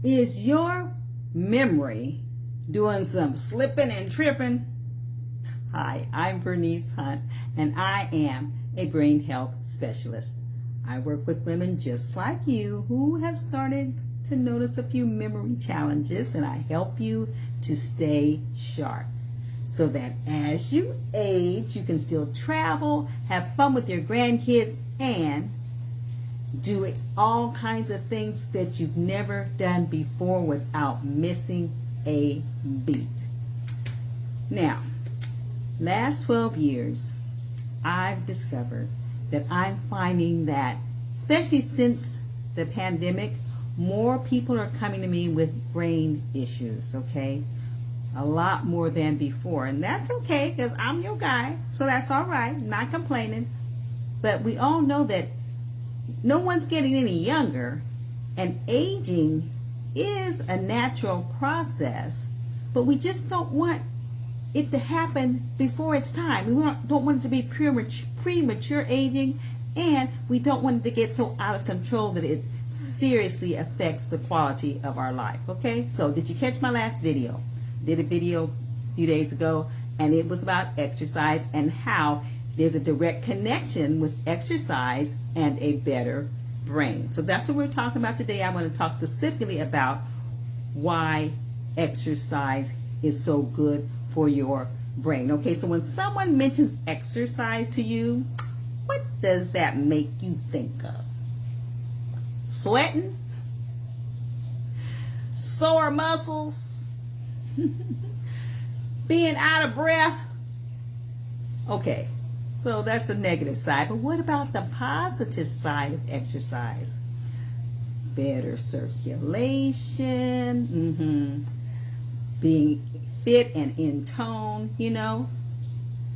Is your memory doing some slipping and tripping? Hi, I'm Bernice Hunt, and I am a brain health specialist. I work with women just like you who have started to notice a few memory challenges, and I help you to stay sharp so that as you age, you can still travel, have fun with your grandkids, and do all kinds of things that you've never done before without missing a beat. Now, last 12 years, I've discovered that I'm finding that, especially since the pandemic, more people are coming to me with brain issues, okay? A lot more than before. And that's okay, because I'm your guy, so that's all right. Not complaining. But we all know that no one's getting any younger, and aging is a natural process, but we just don't want it to happen before it's time. We don't want it to be premature aging, and we don't want it to get so out of control that it seriously affects the quality of our life. Okay, so did you catch my last video? Did a video a few days ago, and it was about exercise and how there's a direct connection with exercise and a better brain. So that's what we're talking about today. I want to talk specifically about why exercise is so good for your brain. Okay, so when someone mentions exercise to you, what does that make you think of? Sweating? Sore muscles? Being out of breath? Okay, so that's the negative side. But what about the positive side of exercise? Better circulation, being fit and in tone,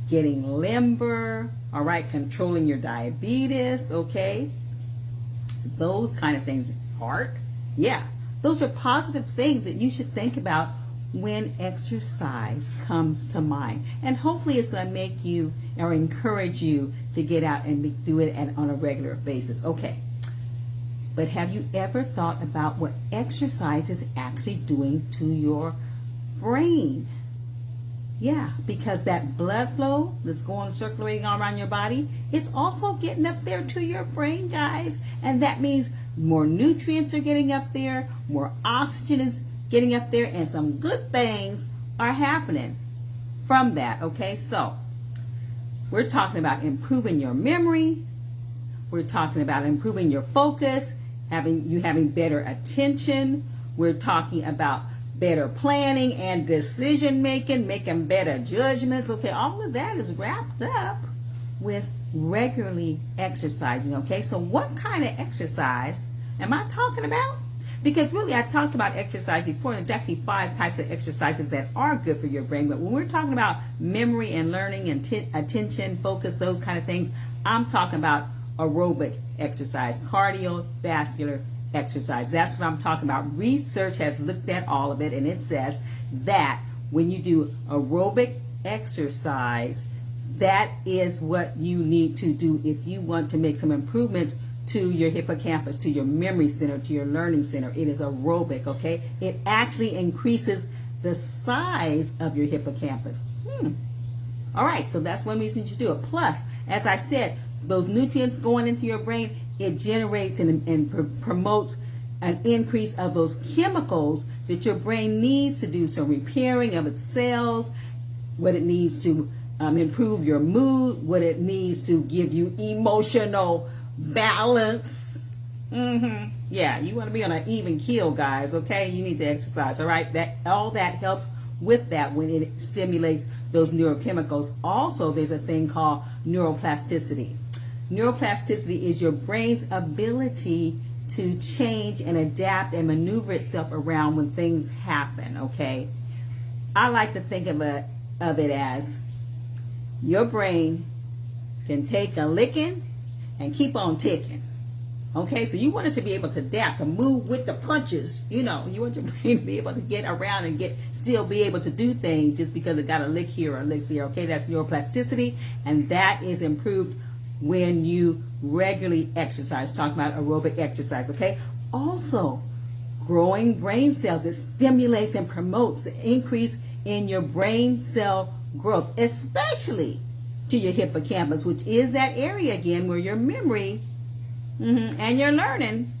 getting limber, all right, controlling your diabetes, okay? Those kind of things. Heart, yeah, those are positive things that you should think about when exercise comes to mind. And hopefully it's going to make you or encourage you to get out and do it on a regular basis. Okay, but have you ever thought about what exercise is actually doing to your brain? Yeah, because that blood flow that's circulating all around your body, it's also getting up there to your brain, guys. And that means more nutrients are getting up there, more oxygen is getting up there, and some good things are happening from that. Okay, so we're talking about improving your memory. We're talking about improving your focus, having better attention. We're talking about better planning and decision making, making better judgments. Okay, all of that is wrapped up with regularly exercising. Okay, so what kind of exercise am I talking about? Because really, I've talked about exercise before, and there's actually 5 types of exercises that are good for your brain. But when we're talking about memory and learning and attention, focus, those kind of things, I'm talking about aerobic exercise, cardiovascular exercise. That's what I'm talking about. Research has looked at all of it, and it says that when you do aerobic exercise, that is what you need to do if you want to make some improvements to your hippocampus, to your memory center, to your learning center. It is aerobic, okay? It actually increases the size of your hippocampus. All right, so that's one reason you do it. Plus, as I said, those nutrients going into your brain, it generates and promotes an increase of those chemicals that your brain needs to do some repairing of its cells, what it needs to improve your mood, what it needs to give you emotional balance. Yeah, you want to be on an even keel, guys. Okay, you need to exercise. All right, all that helps with that when it stimulates those neurochemicals. Also, there's a thing called neuroplasticity. Neuroplasticity is your brain's ability to change and adapt and maneuver itself around when things happen. Okay, I like to think of it as your brain can take a licking and keep on ticking. Okay, so you want it to be able to adapt, to move with the punches. You want your brain to be able to get around and still be able to do things just because it got a lick here or a lick there. Okay, that's neuroplasticity, and that is improved when you regularly exercise. Talking about aerobic exercise. Okay, also growing brain cells. It stimulates and promotes the increase in your brain cell growth, especially to your hippocampus, which is that area again where your memory and your learning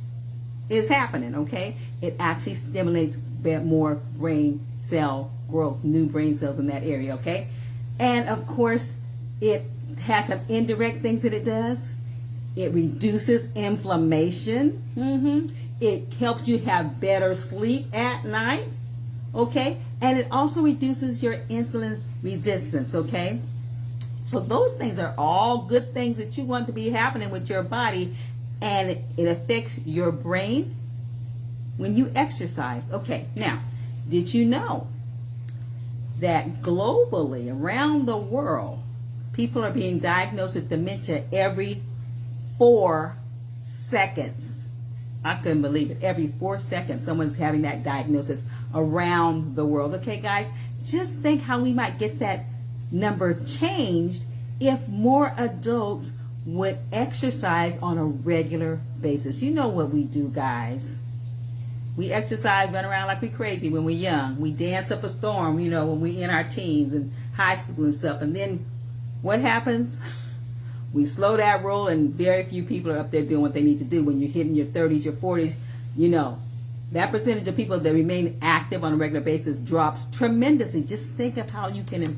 is happening, okay? It actually stimulates more brain cell growth, new brain cells in that area, okay? And of course, it has some indirect things that it does. It reduces inflammation. It helps you have better sleep at night, okay? And it also reduces your insulin resistance, okay? So those things are all good things that you want to be happening with your body, and it affects your brain when you exercise. Okay, now, did you know that globally, around the world, people are being diagnosed with dementia every 4 seconds? I couldn't believe it. Every 4 seconds, someone's having that diagnosis around the world. Okay, guys, just think how we might get that number changed if more adults would exercise on a regular basis. You know what we do, guys. We exercise, run around like we crazy when we're young. We dance up a storm, you know, when we're in our teens and high school and stuff. And then what happens? We slow that roll, and very few people are up there doing what they need to do. When you're hitting your 30s, your 40s, you know, that percentage of people that remain active on a regular basis drops tremendously. Just think of how you can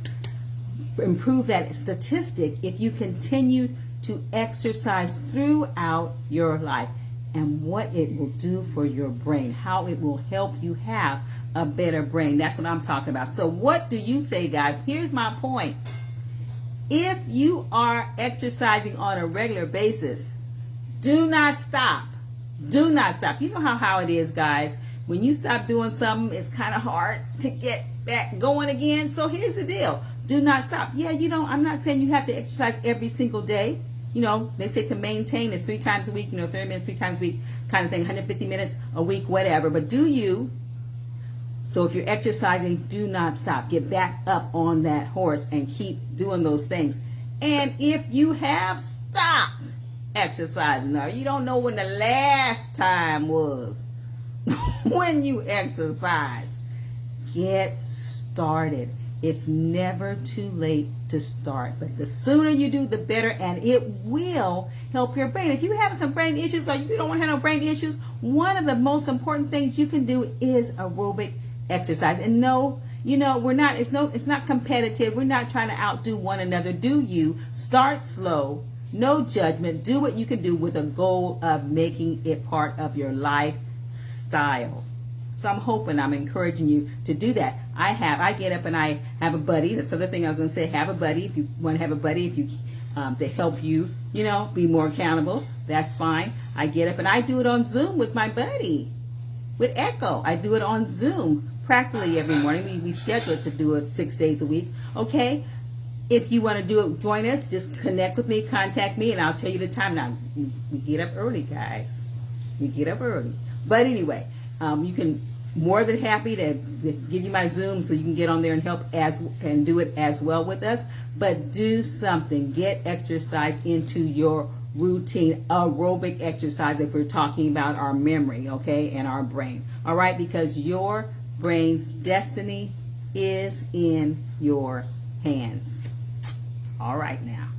improve that statistic if you continue to exercise throughout your life, and what it will do for your brain, how it will help you have a better brain. That's what I'm talking about. So what do you say, guys? Here's my point. If you are exercising on a regular basis, do not stop. Do not stop. You know how it is, guys. When you stop doing something, it's kind of hard to get back going again. So here's the deal. Do not stop. Yeah, you know, I'm not saying you have to exercise every single day. You know, they say to maintain is 3 times a week, 30 minutes, 3 times a week kind of thing, 150 minutes a week, whatever. But do you? So if you're exercising, do not stop. Get back up on that horse and keep doing those things. And if you have stopped exercising, or you don't know when the last time was when you exercise, get started. It's never too late to start, but the sooner you do, the better, and it will help your brain. If you have some brain issues, or you don't want to have no brain issues, one of the most important things you can do is aerobic exercise. And no, you know, it's not competitive. We're not trying to outdo one another. Do you start slow, no judgment, do what you can do with a goal of making it part of your lifestyle. So I'm encouraging you to do that. I get up and I have a buddy. That's the other thing I was going to say. Have a buddy. If you want to have a buddy, to help you, you know, be more accountable, that's fine. I get up and I do it on Zoom with my buddy, with Echo. I do it on Zoom practically every morning. We schedule it to do it 6 days a week. Okay. If you want to do it, join us. Just connect with me, contact me, and I'll tell you the time. Now, we get up early, guys. We get up early. But anyway, you can. More than happy to give you my Zoom so you can get on there and help and do it as well with us. But do something. Get exercise into your routine. Aerobic exercise if we're talking about our memory, okay, and our brain. All right, because your brain's destiny is in your hands. All right now.